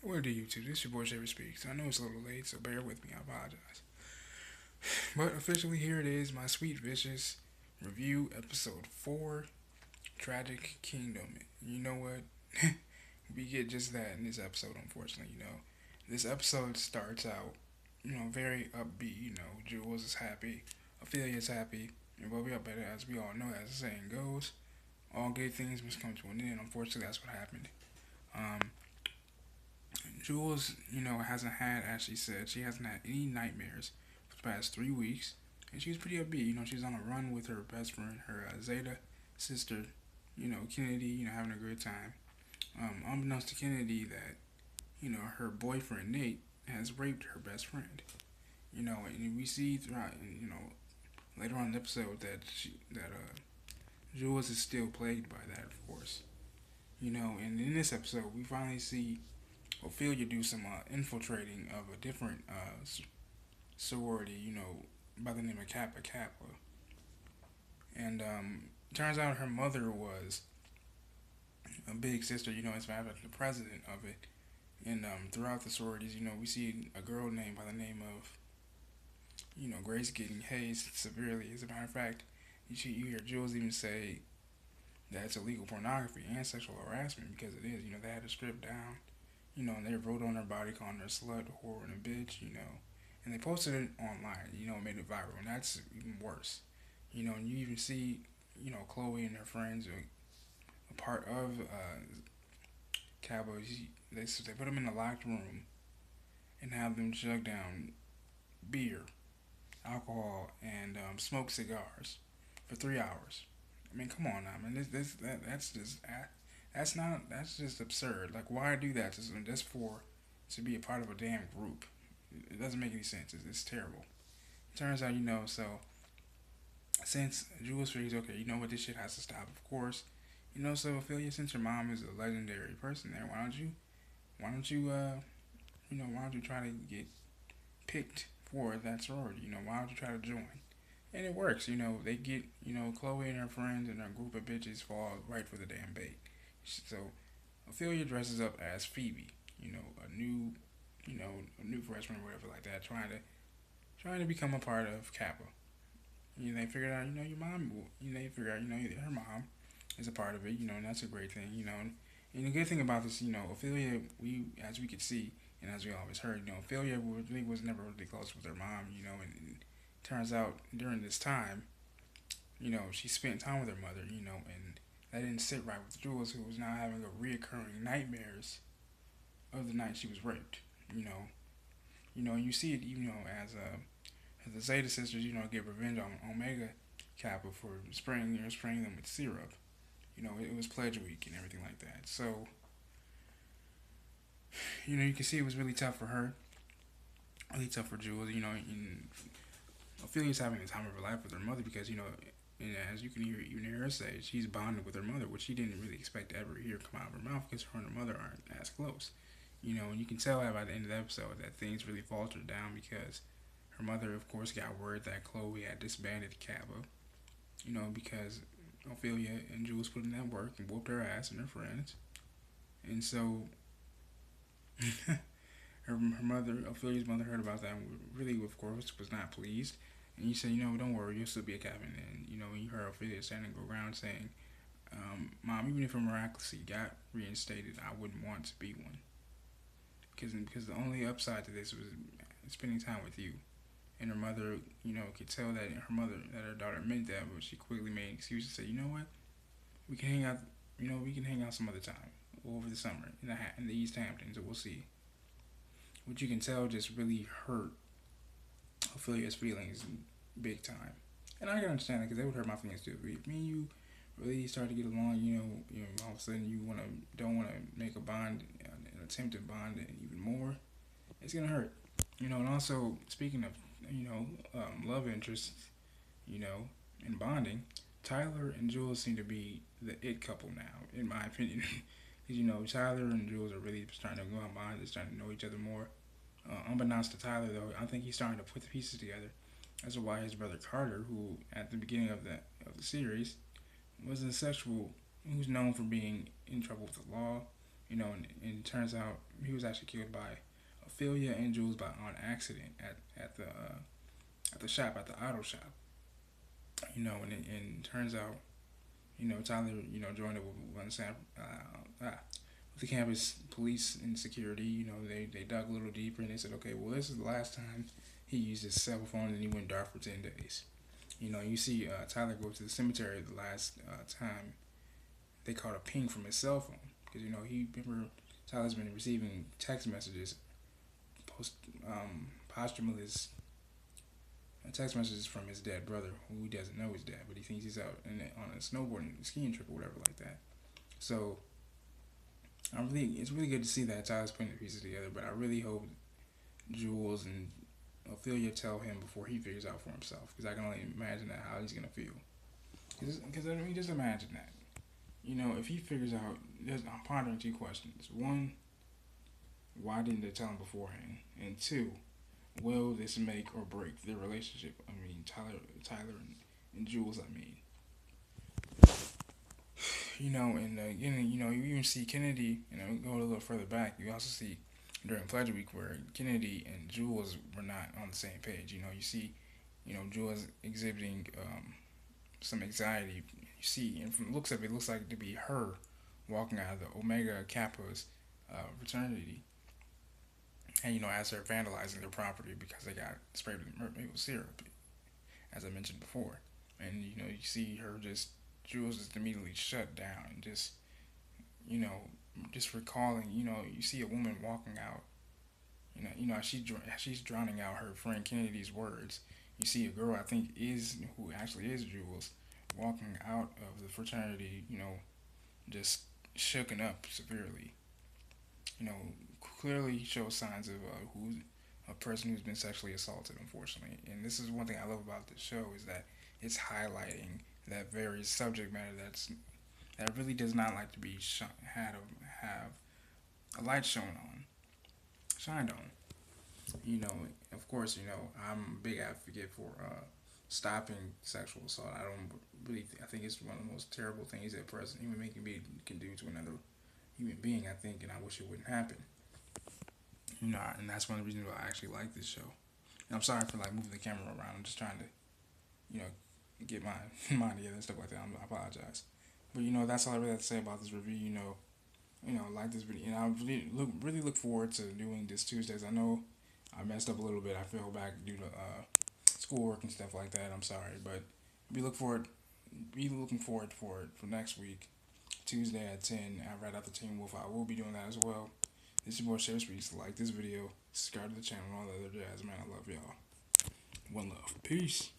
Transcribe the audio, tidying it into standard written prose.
What do YouTube? This your boy Sherry Speaks. I know it's a little late, so bear with me. I apologize. But officially, here it is, my sweet vicious review, episode 4, Tragic Kingdom. You know what? We get just that in this episode, unfortunately. This episode starts out, very upbeat. Jules is happy, Ophelia is happy, but as we all know, as the saying goes, all good things must come to an end. Unfortunately, that's what happened. Um, Jules, hasn't had, as she said, she hasn't had any nightmares for the past 3 weeks. And she was pretty upbeat. She's on a run with her best friend, her Zeta sister, Kennedy, having a great time. Unbeknownst to Kennedy that, her boyfriend, Nate, has raped her best friend. And we see throughout, later on in the episode that Jules is still plagued by that, of course. And in this episode, we finally see Ophelia do some infiltrating of a different sorority, by the name of Kappa Kappa. And turns out her mother was a big sister, as matter of the president of it. And throughout the sororities, we see a girl named by the name of, Grace getting hazed severely. As a matter of fact, you hear Jules even say that it's illegal pornography and sexual harassment because it is. They had to strip down, and they wrote on her body calling her slut, whore, and a bitch, and they posted it online, made it viral, and that's even worse, and you even see, Chloe and her friends are a part of Cabo. They put them in a locked room and have them chug down beer, alcohol, and smoke cigars for 3 hours. I mean, come on now, man. That's just absurd. Like, why do that? Just for to be a part of a damn group. It doesn't make any sense. It's terrible. It turns out, so since Jules figures, okay, you know what, this shit has to stop, of course. So Ophelia, since your mom is a legendary person there, why don't you try to get picked for that sorority? Why don't you try to join? And it works. They get, Chloe and her friends and her group of bitches fall right for the damn bait. So Ophelia dresses up as Phoebe, a new, a new freshman or whatever like that, trying to become a part of Kappa. They figured out, your mom, they figured out, her mom is a part of it, and that's a great thing, And the good thing about this, Ophelia, as we could see, and as we always heard, Ophelia really was never really close with her mom, and turns out during this time, she spent time with her mother, and that didn't sit right with Jules, who was now having a reoccurring nightmares of the night she was raped, and you see it, as the Zeta sisters, get revenge on Omega Kappa for spraying them with syrup. It was Pledge Week and everything like that. So, you can see it was really tough for her, really tough for Jules, and Ophelia's having the time of her life with her mother because, and as you can hear her say, she's bonded with her mother, which she didn't really expect to ever hear come out of her mouth because her and her mother aren't as close. And you can tell by the end of the episode that things really faltered down because her mother, of course, got word that Chloe had disbanded Cabo, because Ophelia and Jules put in that work and whooped her ass and her friends. And so her mother, Ophelia's mother, heard about that and really, of course, was not pleased. And you said, don't worry, you'll still be a captain. And, when you heard Ophelia standing around saying, Mom, even if I miraculously got reinstated, I wouldn't want to be one. Because the only upside to this was spending time with you. And her mother, could tell that her daughter meant that, but she quickly made excuses and said, you know what, we can hang out, some other time over the summer in the East Hamptons, and we'll see. Which you can tell just really hurt Ophelia's feelings big time. And I can understand that because they would hurt my feelings too. If me and you really start to get along, all of a sudden you don't want to make a bond, an attempted bond, and even more, it's gonna hurt. And also speaking of, love interests, and bonding, Tyler and Jules seem to be the it couple now, in my opinion. Because, Tyler and Jules are really starting to go on bond, they're starting to know each other more. Unbeknownst to Tyler, though, I think he's starting to put the pieces together as to why his brother Carter, who at the beginning of the series was a sexual, who's known for being in trouble with the law, And it turns out he was actually killed by Ophelia and Jules by on accident at the shop, at the auto shop. And it turns out, Tyler, joined up with with the campus police and security. They dug a little deeper and they said, okay, well, this is the last time he used his cell phone, and he went dark for 10 days. You see Tyler go to the cemetery the last time they caught a ping from his cell phone, because he remember Tyler's been receiving text messages, post posthumous text messages from his dead brother, who he doesn't know is dead, but he thinks he's out on a snowboarding skiing trip or whatever like that. So it's really good to see that Tyler's putting the pieces together. But I really hope Jules and Ophelia tell him before he figures out for himself, because I can only imagine how he's gonna feel. Because just imagine that. If he figures out, I'm pondering two questions. One, why didn't they tell him beforehand? And two, will this make or break their relationship? I mean, Tyler and Jules. I mean, and again, you even see Kennedy. Go a little further back. You also see during Pledge Week where Kennedy and Jules were not on the same page. You see, Jules exhibiting some anxiety. You see, and from the looks of it, looks like to be her walking out of the Omega Kappa's fraternity. And as they're vandalizing their property because they got sprayed with maple syrup, as I mentioned before. And you see her Jules just immediately shut down, and just recalling. You see a woman walking out. She's drowning out her friend Kennedy's words. You see a girl, I think who actually is Jules, walking out of the fraternity. Just shooken up severely. You know, Clearly shows signs of a person who's been sexually assaulted, unfortunately. And this is one thing I love about this show, is that it's highlighting that very subject matter that really does not like to be have a light shined on. Of course, I'm a big advocate for stopping sexual assault. I don't really. I think it's one of the most terrible things that a person, human being, can do to another human being. I think, and I wish it wouldn't happen. And that's one of the reasons why I actually like this show. And I'm sorry for moving the camera around. I'm just trying to, get my mind together and stuff like that. I apologize. But that's all I really have to say about this review. Like this video, and I really look forward to doing this Tuesdays. I know I messed up a little bit. I fell back due to schoolwork and stuff like that. I'm sorry, but be looking forward for it for next week, Tuesday at 10. Right after Teen Wolf, I will be doing that as well. This is your boy Share Speaks. Like this video, subscribe to the channel, and all the other jazz. Man, I love y'all. One love. Peace.